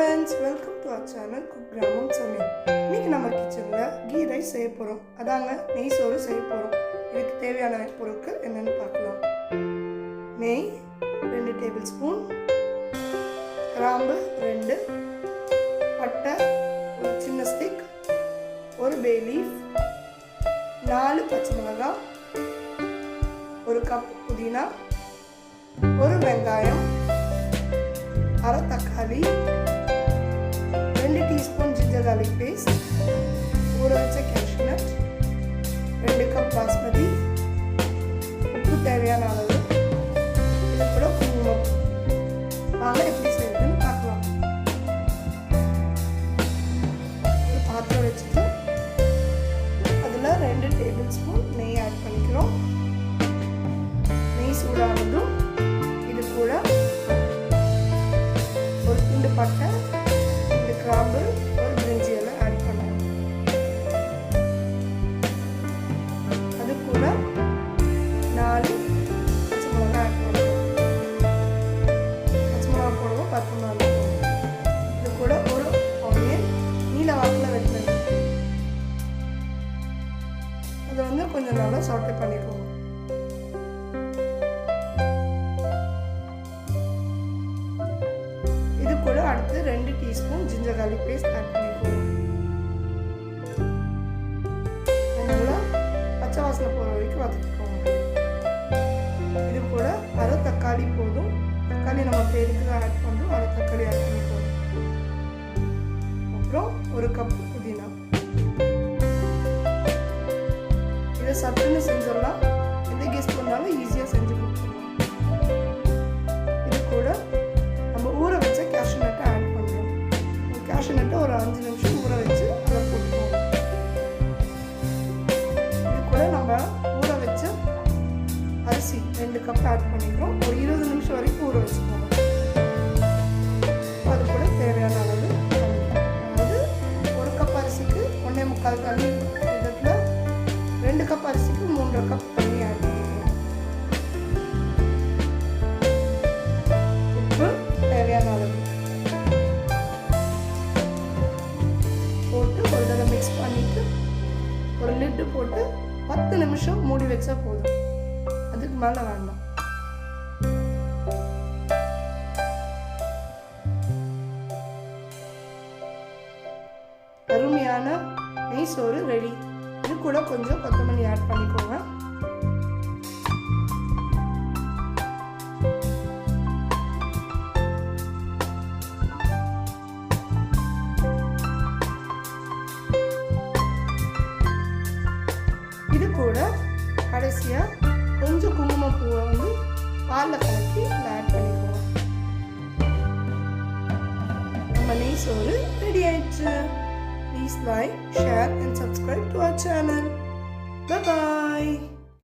friends, welcome to our channel Cook Gramam Samayal. இன்னைக்கு நம்ம கிச்சன்ல ghee rice செய்ய போறோம். அதாங்க நெய் சோறு செய்ய போறோம். இதுக்கு தேவையான பொருட்கள் என்னன்னு பார்க்கலாம். நெய் 2 டேபிள்ஸ்பூன், கிராம்பு 2, பட்டை ஒரு சின்ன ஸ்டிக், ஒரு பே லீஃப், 4 பச்சை மிளகாய், ஒரு கப் புதினா, ஒரு வெங்காயம், அரை தக்காளி, 2 டீஸ்பூன் ஜிஞ்சர் garlic paste, ஊற வச்ச cashew nut, 2 கப் பாஸ்மதி, உப்பு தேவையான அளவு, இது கூட குங்குமம். வாங்க எப்படி செய்யறதுன்னு பார்க்கலாம். ஒரு பாத்திரம் வச்சுட்டு அதில் 2 டேபிள் ஸ்பூன் நெய் ஆட் பண்ணிக்கிறோம். நெய் சூடானதும் இது கூட ஒரு துண்டு பட்டை, 2 கிராம்பு, ஒரு பிரிஞ்சி இலை ஆட் பண்ணணும். அது கூட 4 பச்சை மிளகாய் ஆட் பண்ணணும். பச்சை மிளகாய் போடுவோம், 10 மிளகாய் போடுவோம். இது கூட ஒரு ஆனியன் நீல வாக்கில் வெட்டணும். அதை கொஞ்சம் நல்லா சாட்டே பண்ணிக்கோங்க. அடுத்து 2 teaspoon ginger garlic paste add பண்ணிக்கோங்க. நல்லா பச்சை வாசனை போகிற வரைக்கும் வதக்கிக்கோங்க. இது கூட அரை தக்காளி போதும். தக்காளி நம்ம பேருக்கு தான் ஆட் பண்ணுறோம். அரை தக்காளி ஆட் பண்ணிக்கோங்க. அப்புறம் ஒரு கப் புதினா. இதை சட்டுன்னு செஞ்சிடலாம். எந்த கெஸ்ட் பண்ணாலும் ஈஸியாக செஞ்சு கொடுத்துடலாம். இது கூட நம்ம ஊற வச்ச cashew nut ஆட் பண்ணுறோம். cashew nut ஒரு 5 நிமிஷம் ஊற வச்சு அதை போட்டுக்கோங்க. இது கூட நம்ம ஊற வச்ச அரிசி 2 கப் ஆட் பண்ணிக்கிறோம். ஒரு 20 நிமிஷம் வரைக்கும் ஊற வச்சுக்கோங்க. அது கூட தேவையான அளவு தண்ணி. அதாவது 1 கப் அரிசிக்கு 1.25 தண்ணி விதத்தில் 2 கப் அரிசிக்கு 3.5 கப் தண்ணி ஆட் பண்ணிக்கிறோம். உப்பு தேவையான அளவு போட்டு ஒரு தடவை மிக்ஸ் பண்ணிட்டு ஒரு லிட்டு போட்டு 10 நிமிஷம் மூடி வச்சா போதும். அதுக்கு மேலே வேண்டாம். அருமையான நெய் சோறு ரெடி. இது கூட கொஞ்சம் கொத்தமல்லி ஆட் பண்ணிக்கோங்க. இது கூட கடைசியாக கொஞ்சம் குங்குமப்பூவை பாலில் கலக்கி ஆட் பண்ணிக்குவோம். நம்ம நெய் சோறு ரெடி ஆயிடுச்சு. Please like, share and subscribe to our channel. Bye bye.